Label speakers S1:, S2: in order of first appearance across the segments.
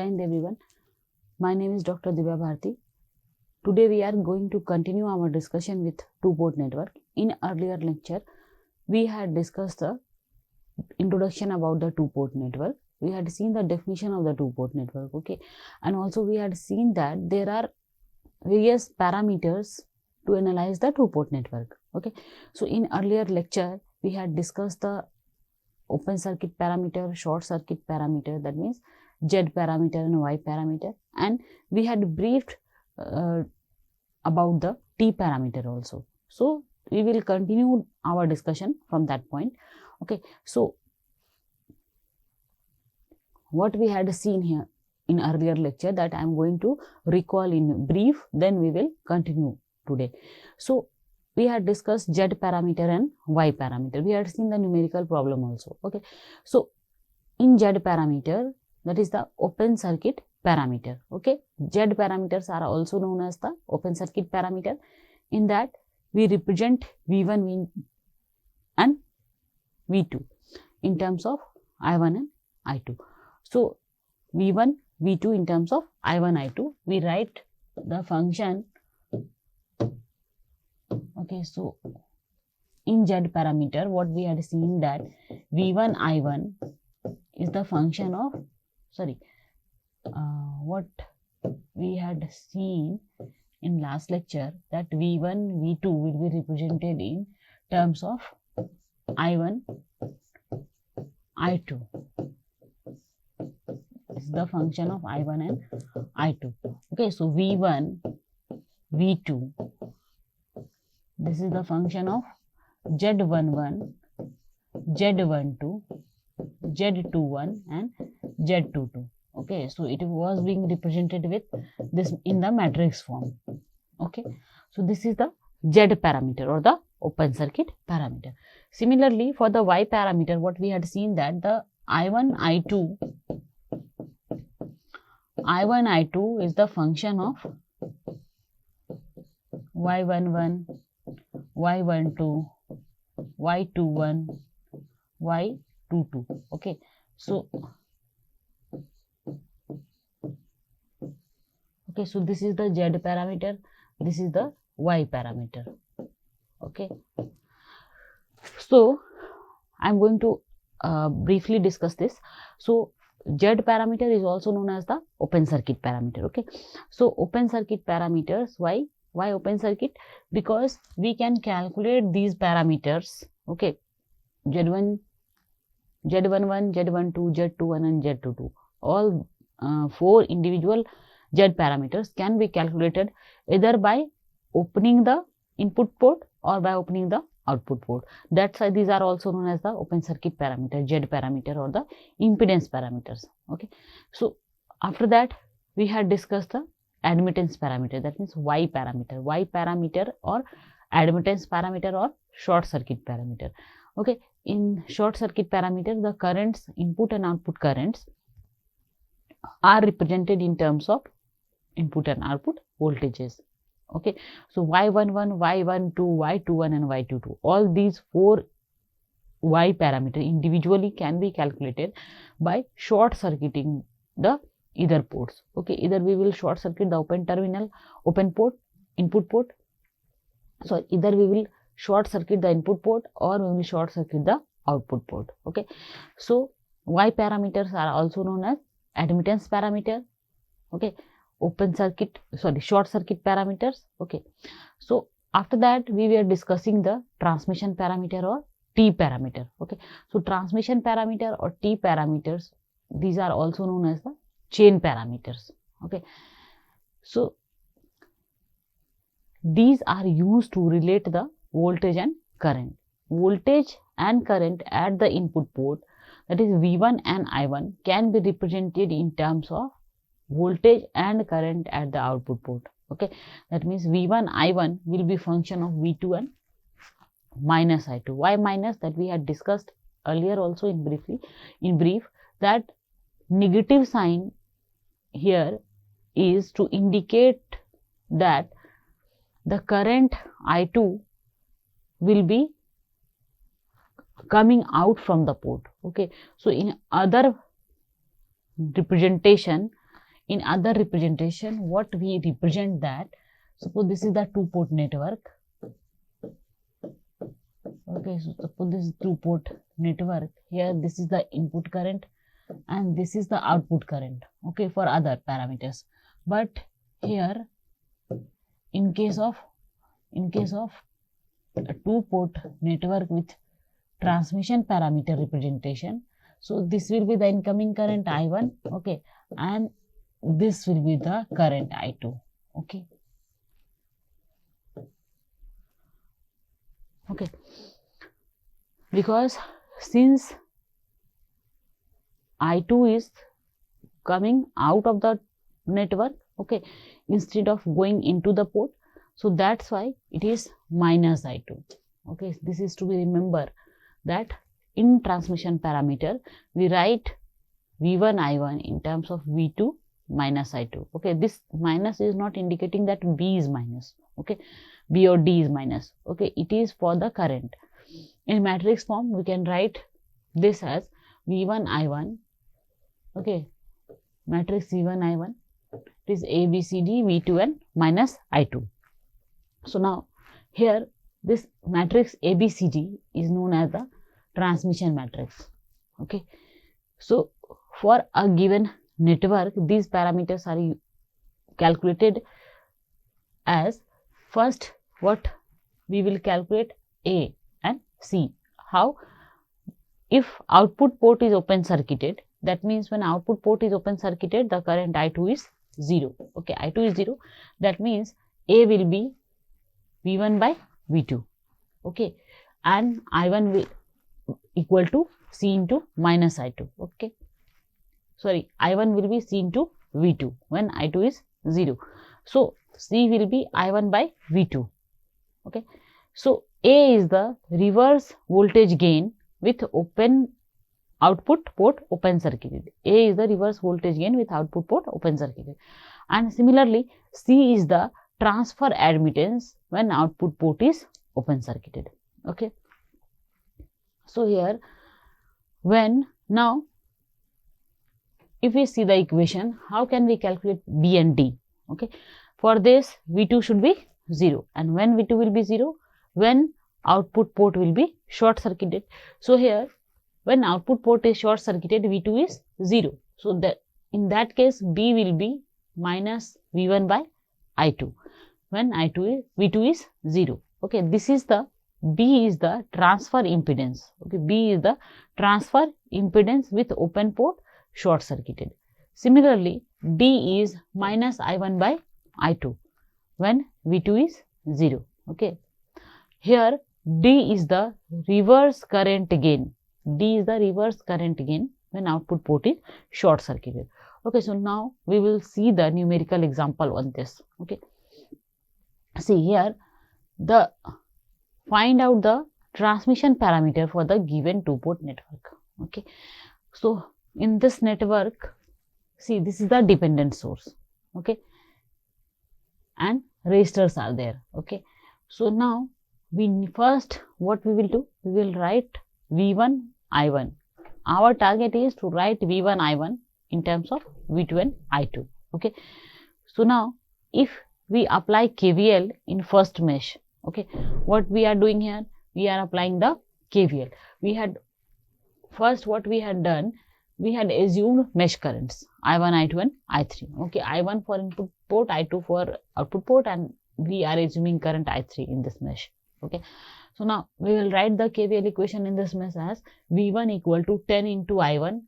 S1: Jai Hind everyone. My name is Dr. Divya Bharti. Today we are going to continue our discussion with two-port network. In earlier lecture, we had discussed the introduction about the two-port network. We had seen the definition of the two-port network, okay, and also we had seen that there are various parameters to analyze the two-port network, okay. So in earlier lecture, we had discussed the open circuit parameter, short circuit parameter, that means Z parameter and Y parameter, and we had briefed about the T parameter also. So we will continue our discussion from that point, okay. So what we had seen here in earlier lecture, that I am going to recall in brief, then we will continue today. So we had discussed Z parameter and Y parameter. We had seen the numerical problem also, okay. So in Z parameter, that is the open circuit parameter, okay. Z parameters are also known as the open circuit parameter. In that we represent V1 and V2 in terms of I1 and I2. So V1, V2 in terms of I1, I2, we write the function, okay. So in Z parameter, what we had seen that V1, I1 is the function of, what we had seen in last lecture, that V1, V2 will be represented in terms of I1, I2. This is the function of I1 and I2. Okay, so V1, V2, this is the function of Z11, Z12, Z21 and Z22. Okay, so it was being represented with this in the matrix form. Okay, so this is the Z parameter or the open circuit parameter. Similarly, for the Y parameter, what we had seen that the I1, I2 is the function of Y11, Y12, Y21, Y22. Okay, so this is the Z parameter, this is the Y parameter. Okay, so I am going to briefly discuss this. So Z parameter is also known as the open circuit parameter. Okay, so open circuit parameters, why open circuit? Because we can calculate these parameters, okay, Z11, Z12, Z21 and Z22, all 4 individual Z parameters can be calculated either by opening the input port or by opening the output port. That's why these are also known as the open circuit parameter, Z parameter or the impedance parameters. Okay, so after that we had discussed the admittance parameter, that means Y parameter or admittance parameter or short circuit parameter. Okay, in short circuit parameter, the currents, input and output currents, are represented in terms of input and output voltages. Okay, so Y11, Y12, Y21 and Y22, all these 4 Y parameter individually can be calculated by short circuiting the either ports. Okay, either we will short circuit the open terminal, open port, input port. So either we will short circuit the input port or we will short circuit the output port. Okay, so Y parameters are also known as admittance parameter. Okay, short circuit parameters. Okay, so after that we were discussing the transmission parameter or T parameter. Okay, so transmission parameter or T parameters, these are also known as the chain parameters. Okay, so these are used to relate the voltage and current. Voltage and current at the input port, that is V1 and I1, can be represented in terms of voltage and current at the output port. Okay, that means V1, I1 will be function of V2 and minus I2. Why minus? That we had discussed earlier also in brief, that negative sign here is to indicate that the current I2 will be coming out from the port. Okay, so in other representation, in other representation, what we represent that, suppose this is the two-port network. Okay, so suppose this is two-port network. Here this is the input current and this is the output current, okay, for other parameters. But here in case of a two-port network with transmission parameter representation, so this will be the incoming current I1, okay, and this will be the current I2, okay. Okay, because since I2 is coming out of the network, okay, instead of going into the port, so that's why it is minus I2, okay. This is to be remember that in transmission parameter we write V1 I1 in terms of V2 minus I2, okay. This minus is not indicating that B is minus, okay, B or D is minus, okay, it is for the current. In matrix form we can write this as V1 I1, okay, matrix V1 I1, it is A, B, C, D, V2 and minus I2. So now here this matrix A, B, C, D is known as the transmission matrix, okay. So for a given network, these parameters are calculated as, first what we will calculate A and C. How? If output port is open circuited, that means when output port is open circuited, the current I2 is 0, okay, I2 is 0, that means A will be V1 by V2, okay, and I1 will equal to C into minus I2, okay. Sorry, I1 will be C into V2 when I2 is 0. So C will be I1 by V2, okay. So A is the reverse voltage gain with open output port open circuited. A is the reverse voltage gain with output port open circuited. And similarly, C is the transfer admittance when output port is open circuited, okay. So here when now if we see the equation, how can we calculate B and D, okay. For this V2 should be 0, and when V2 will be 0, when output port will be short circuited. So here when output port is short circuited, V2 is 0, so that in that case B will be minus V1 by I2 when V2 is 0, okay. This is the B is the transfer impedance, okay. B is the transfer impedance with open port short circuited. Similarly, D is minus I1 by I2 when V2 is 0, okay. Here D is the reverse current gain. D is the reverse current gain when output port is short circuited, okay. So now we will see the numerical example on this, okay. See here, the find out the transmission parameter for the given two-port network, okay. So in this network, see, this is the dependent source, okay, and resistors are there, okay. So now we first what we will do, we will write V1 I1. Our target is to write V1 I1 in terms of V2 and I2, okay. So now if we apply KVL in first mesh, okay, what we are doing here, we are applying the KVL. We had first what we had done, we had assumed mesh currents I1, I2 and I3, okay. I1 for input port, I2 for output port, and we are assuming current I3 in this mesh, okay. So now we will write the KVL equation in this mesh as V1 equal to 10 into I1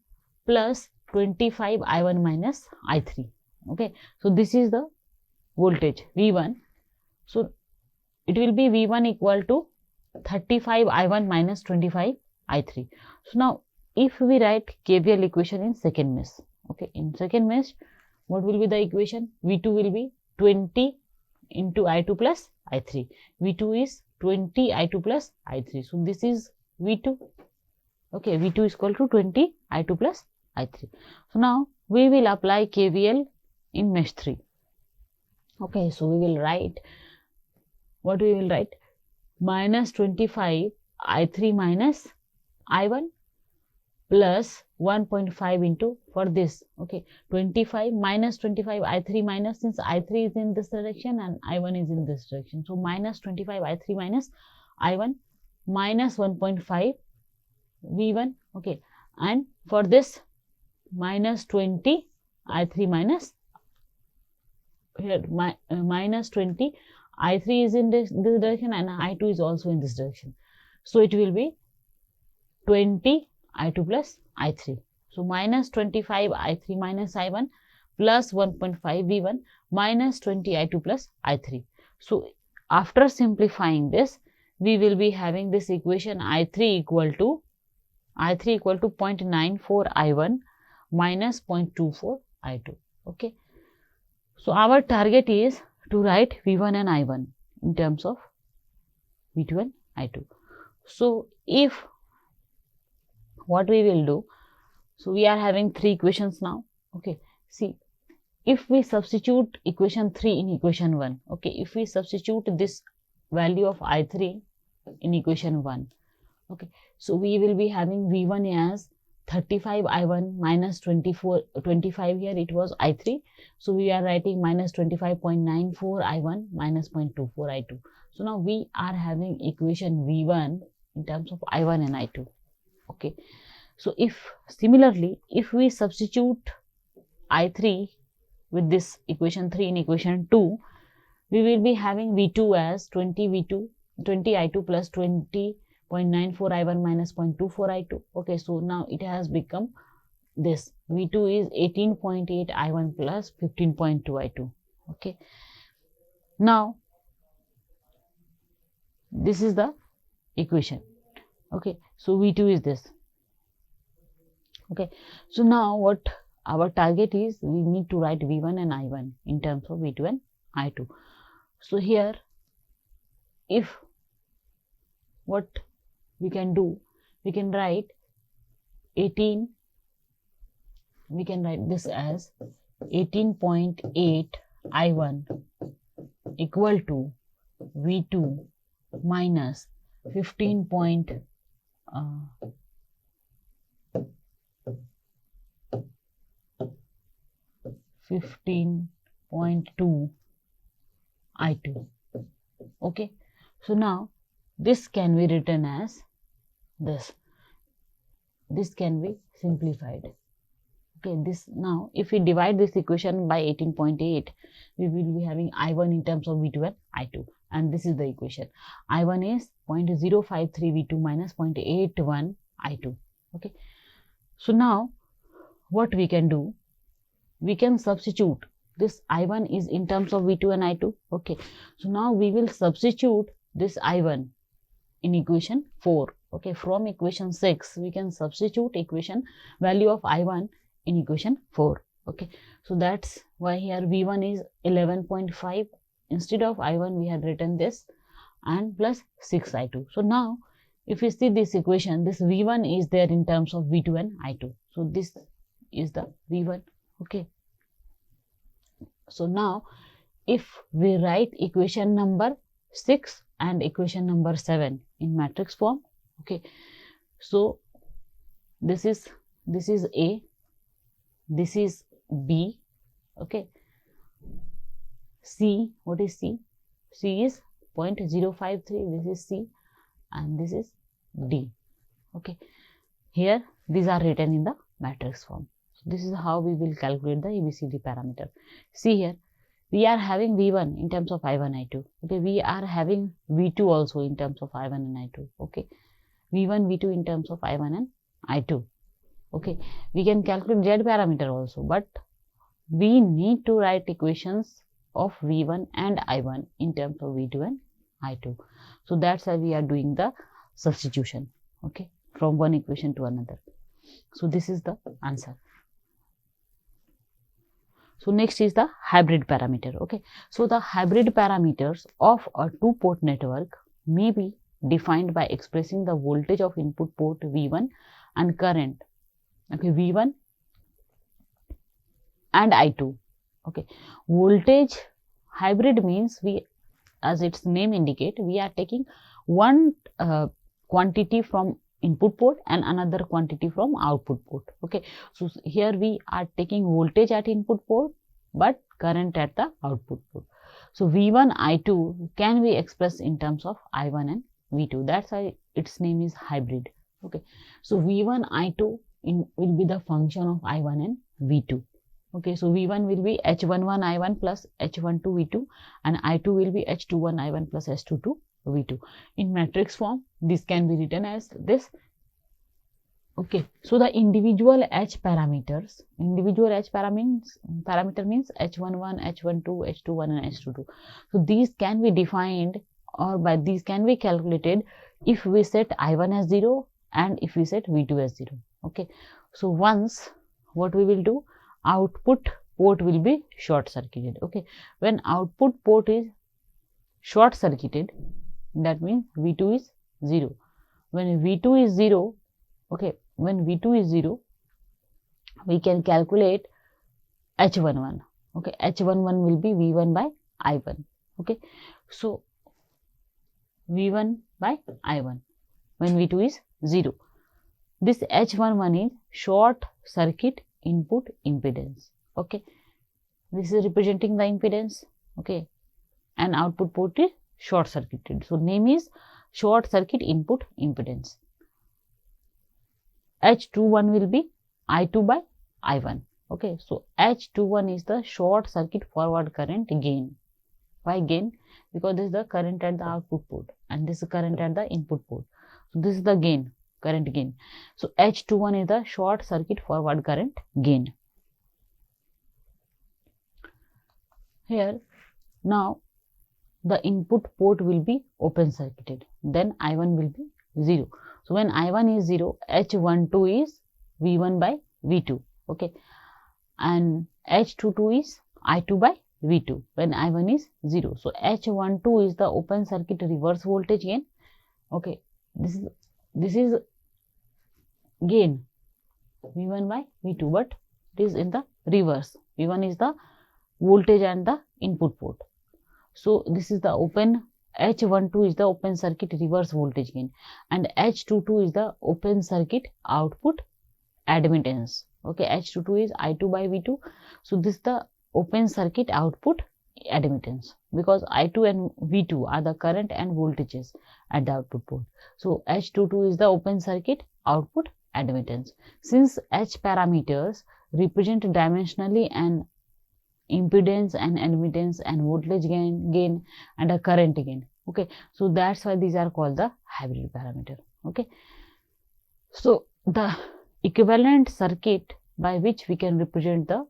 S1: plus 25 I1 minus I3, okay. So this is the voltage V1, so it will be V1 equal to 35 I1 minus 25 I3. So now if we write KVL equation in second mesh, okay, in second mesh, what will be the equation? V2 will be 20 into I2 plus I3. V2 is 20 I2 plus I3. So this is V2, okay. V2 is equal to 20 I2 plus I3. So now we will apply KVL in mesh 3, okay. So we will write, what we will write, minus 25 I3 minus I1 plus 1.5 into for this, okay, 25 minus 25 I3 minus, since I3 is in this direction and I1 is in this direction, so minus 25 I3 minus I1 minus 1.5 V1, okay, and for this minus 20 I3 minus, here minus 20 I3 is in this direction and I2 is also in this direction, so it will be 20 I2 plus I3. So minus 25 I3 minus I1 plus 1.5 V1 minus 20 I2 plus I3. So after simplifying this, we will be having this equation I3 equal to 0.94 I1 minus 0.24 I2. Okay. So our target is to write V1 and I1 in terms of V2 and I2. So if what we will do, so we are having three equations now, okay, see, if we substitute equation 3 in equation 1, okay, if we substitute this value of I3 in equation 1, okay, so we will be having V1 as 35 I1 minus 25 here it was I3, so we are writing minus 25.94 I1 minus 0.24 I2. So now we are having equation V1 in terms of I1 and I2. Okay, so if similarly if we substitute I3 with this equation 3 in equation 2, we will be having V2 as 20 I2 plus 20.94 I1 minus 0.24 I2. Okay, so now it has become this V2 is 18.8 I1 plus 15.2 I2. Okay, now this is the equation. Okay, so V2 is this. Okay, so now what our target is, we need to write V1 and I1 in terms of V2 and I2. So here, if what we can do, we can write 18, we can write this as 18.8 I1 equal to V2 minus 15.2 I2. Okay, so now this can be written as this can be simplified. Okay, this now if we divide this equation by 18.8, we will be having I1 in terms of V2 and I2, and this is the equation. I1 is 0.053 V2 minus 0.81 I2. Okay, so now what we can do, we can substitute this I1 is in terms of V2 and I2. Okay, so now we will substitute this I1 in equation 4. Okay, from equation 6 we can substitute equation value of I1 in equation 4. Okay, so that's why here V1 is 11.5, instead of I1 we had written this, and plus 6 I2. So now if you see this equation, this V1 is there in terms of V2 and I2. So this is the V1. Okay, so now if we write equation number 6 and equation number 7 in matrix form, okay, so this is A, this is B, okay, C, what is C? C is 0.053, this is C, and this is D. Okay, here these are written in the matrix form. So this is how we will calculate the ABCD parameter. See here, we are having V1 in terms of I1, I2. Okay, we are having V2 also in terms of I1 and I2. Okay, V1, V2 in terms of I1 and I2. Okay, we can calculate Z parameter also, but we need to write equations of V1 and I1 in terms of V2 and I2. So that's why we are doing the substitution, okay, from one equation to another. So this is the answer. So next is the hybrid parameter. Okay, so the hybrid parameters of a two-port network may be defined by expressing the voltage of input port V1 and current, okay, V1 and I2. Okay, voltage hybrid means we, as its name indicate, we are taking one quantity from input port and another quantity from output port. Okay, so here we are taking voltage at input port but current at the output port. So V1 I2 can be expressed in terms of I1 and V2. That's why its name is hybrid. Okay, so V1 I2 will be the function of I1 and V2. Okay, so V1 will be H11 I1 plus H12 V2 and I2 will be H21 I1 plus H22 V2. In matrix form, this can be written as this. Okay, so the individual H parameter means H11, H12, H21 and H22. So these can be defined or by these can be calculated if we set I1 as 0 and if we set V2 as 0. Okay, so once what we will do, output port will be short circuited. Okay, when output port is short circuited, that means V2 is 0. When V2 is 0, okay, when V2 is 0, we can calculate H11. Okay, H11 will be V1 by I1. Okay, so V1 by I1 when V2 is 0. This H11 is short circuit input impedance. Okay, this is representing the impedance. Okay, and output port is short circuited. So name is short circuit input impedance. H21 will be I2 by I1. Okay, so H21 is the short circuit forward current gain. Why gain? Because this is the current at the output port and this is current at the input port. So this is the gain, current gain. So H21 is the short circuit forward current gain. Here now the input port will be open circuited, then I1 will be 0. So when I1 is 0, H12 is V1 by V2. Okay, and H22 is I2 by V2 when I1 is 0. So H12 is the open circuit reverse voltage gain. Okay, this is gain V1 by V2, but it is in the reverse. V1 is the voltage and the input port. So this is the open, H12 is the open circuit reverse voltage gain and H22 is the open circuit output admittance. Okay, H22 is I2 by V2. So this is the open circuit output admittance because I2 and V2 are the current and voltages at the output port. So H22 is the open circuit output admittance. Since H parameters represent dimensionally an impedance and admittance and voltage gain and a current gain. Okay, so that's why these are called the hybrid parameter. Okay, so the equivalent circuit by which we can represent the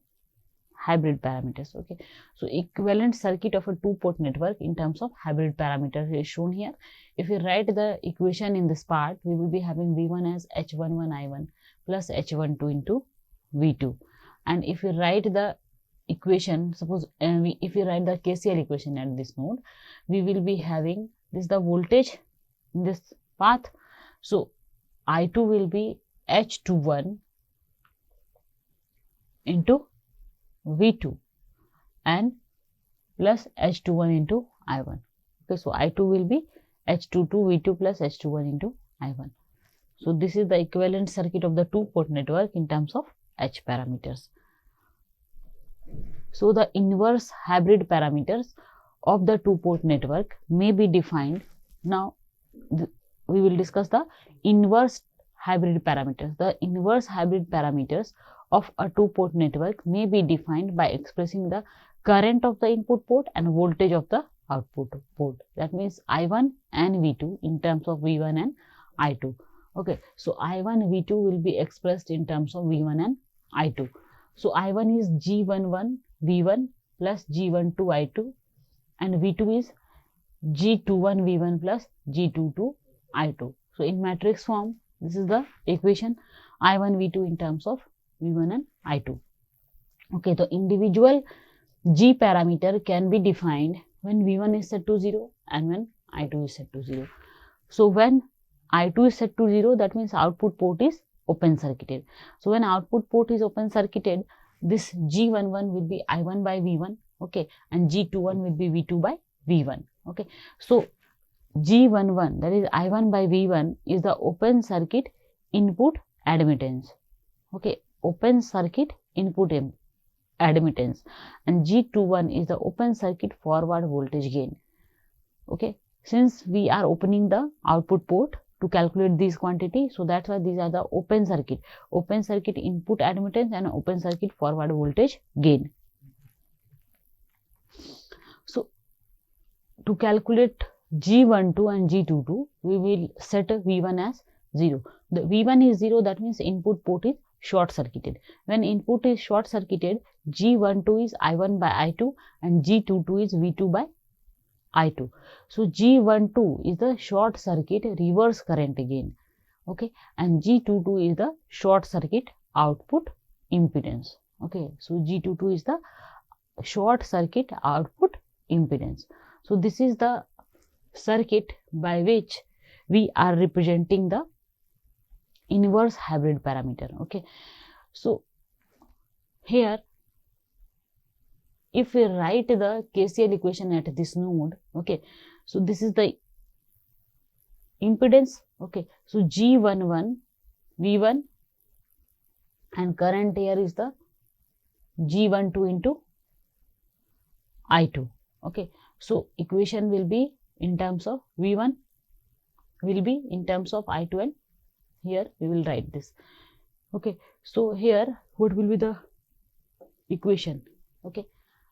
S1: hybrid parameters. Okay, so equivalent circuit of a two-port network in terms of hybrid parameters is shown here. If we write the equation in this part, we will be having V1 as H11 I1 plus H12 into V2, and if we write the equation, suppose if we write the KCL equation at this node, we will be having this the voltage in this path. So I2 will be H21 into V2 and plus H21 into I1. Okay, so I2 will be H22 V2 plus H21 into I1. So this is the equivalent circuit of the two-port network in terms of H parameters. So the inverse hybrid parameters of the two-port network may be defined. Now we will discuss the inverse hybrid parameters. The inverse hybrid parameters of a two-port network may be defined by expressing the current of the input port and voltage of the output port. That means I1 and V2 in terms of V1 and I2. Okay, so I1 V2 will be expressed in terms of V1 and I2. So I1 is G11 V1 plus G12 I2 and V2 is G21 V1 plus G22 I2. So in matrix form, this is the equation I1 V2 in terms of V1 and I2. Okay, the individual G parameter can be defined when V1 is set to 0 and when I2 is set to 0. So when I2 is set to 0, that means output port is open circuited. So when output port is open circuited, this G11 will be I1 by V1, okay, and G21 will be V2 by V1, okay. So G11, that is I1 by V1, is the open circuit input admittance. Okay, open circuit input admittance, and G21 is the open circuit forward voltage gain. Okay, since we are opening the output port to calculate this quantity, so that's why these are the open circuit input admittance and open circuit forward voltage gain. So to calculate G12 and G22, we will set V1 as 0. The V1 is 0, that means input port is short circuited. When input is short circuited, G12 is I1 by I2 and G22 is V2 by I2. So G12 is the short circuit reverse current gain. Okay, and G22 is the short circuit output impedance. Okay, so G22 is the short circuit output impedance. So this is the circuit by which we are representing the inverse hybrid parameter. Okay, so here if we write the KCL equation at this node, okay, so this is the impedance. Okay, so G11 V1 and current here is the G12 into I2. Okay, so equation will be in terms of V1 will be in terms of I2, and here we will write this. Okay, so here what will be the equation? Okay,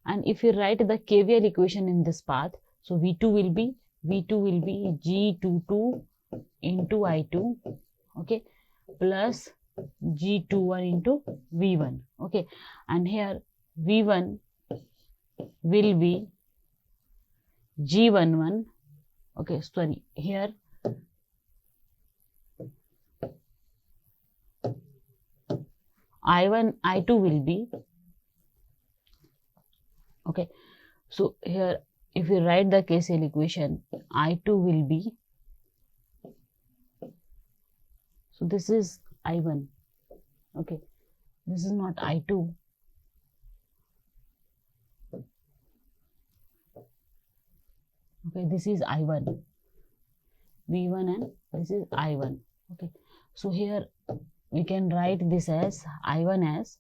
S1: and if you write the KVL equation in this path, so V2 will be G22 into I2, okay, plus G21 into V1. Okay, and here V1 will be G11. Okay, sorry, here I2 will be, okay, so here if you write the KCL equation, I2 will be, so this is I1, okay, this is not I2, okay, this is I1, V1, and this is I1. Okay, so here we can write this as I1 as,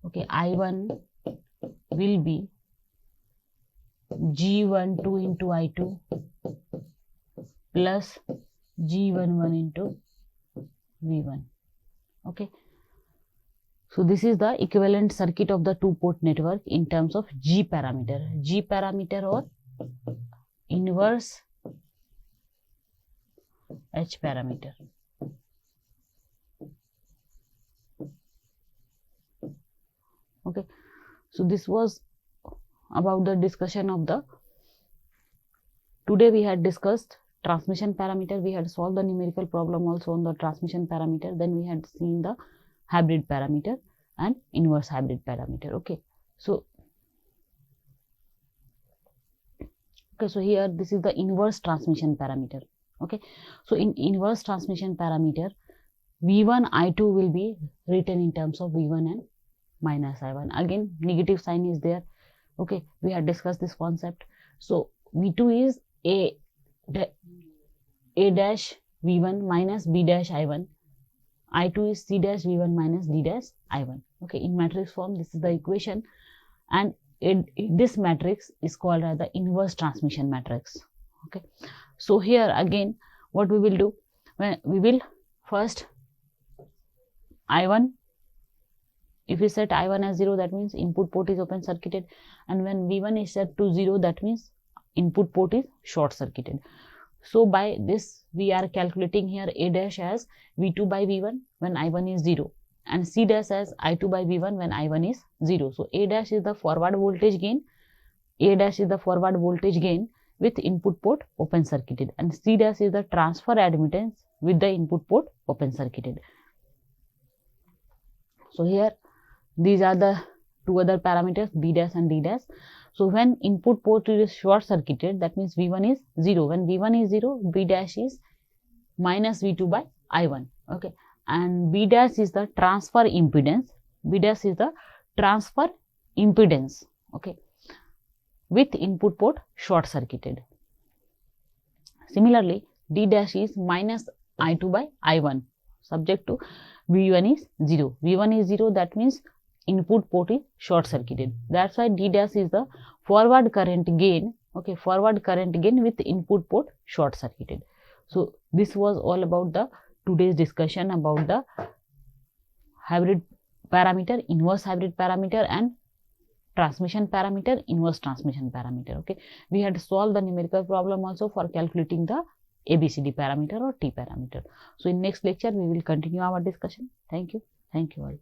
S1: okay, I1 will be G12 into I2 plus G11 into V1. Okay, so this is the equivalent circuit of the two-port network in terms of G parameter or inverse H parameter. Okay, so this was about the discussion of the, today we had discussed transmission parameter, we had solved the numerical problem also on the transmission parameter, then we had seen the hybrid parameter and inverse hybrid parameter. Okay, so here this is the inverse transmission parameter. Okay, so in inverse transmission parameter, V1 I2 will be written in terms of V1 and minus I1. Again, negative sign is there. Okay, we had discussed this concept. So V2 is A dash V1 minus B dash I1. I2 is C dash V1 minus D dash I1. Okay, in matrix form, this is the equation, and this matrix is called as the inverse transmission matrix. Okay, so here again, what we will do, when we will first I1, if we set I1 as 0, that means input port is open circuited, and when V1 is set to 0, that means input port is short circuited. So by this we are calculating here A dash as V2 by V1 when I1 is 0, and C dash as I2 by V1 when I1 is 0. So A dash is the forward voltage gain, with input port open circuited, and C dash is the transfer admittance with the input port open circuited. So here these are the two other parameters, B dash and D dash. So when input port is short circuited, that means V1 is 0. When V1 is 0, B dash is minus V2 by I1. Okay, and B dash is the transfer impedance. Okay, with input port short circuited. Similarly, D dash is minus I2 by I1 subject to V1 is 0. V1 is 0, that means input port is short circuited. That's why D dash is the forward current gain, okay, forward current gain with input port short circuited. So this was all about the today's discussion about the hybrid parameter, inverse hybrid parameter, and transmission parameter, inverse transmission parameter. Okay, we had solved the numerical problem also for calculating the ABCD parameter or T parameter. So in next lecture we will continue our discussion. Thank you all.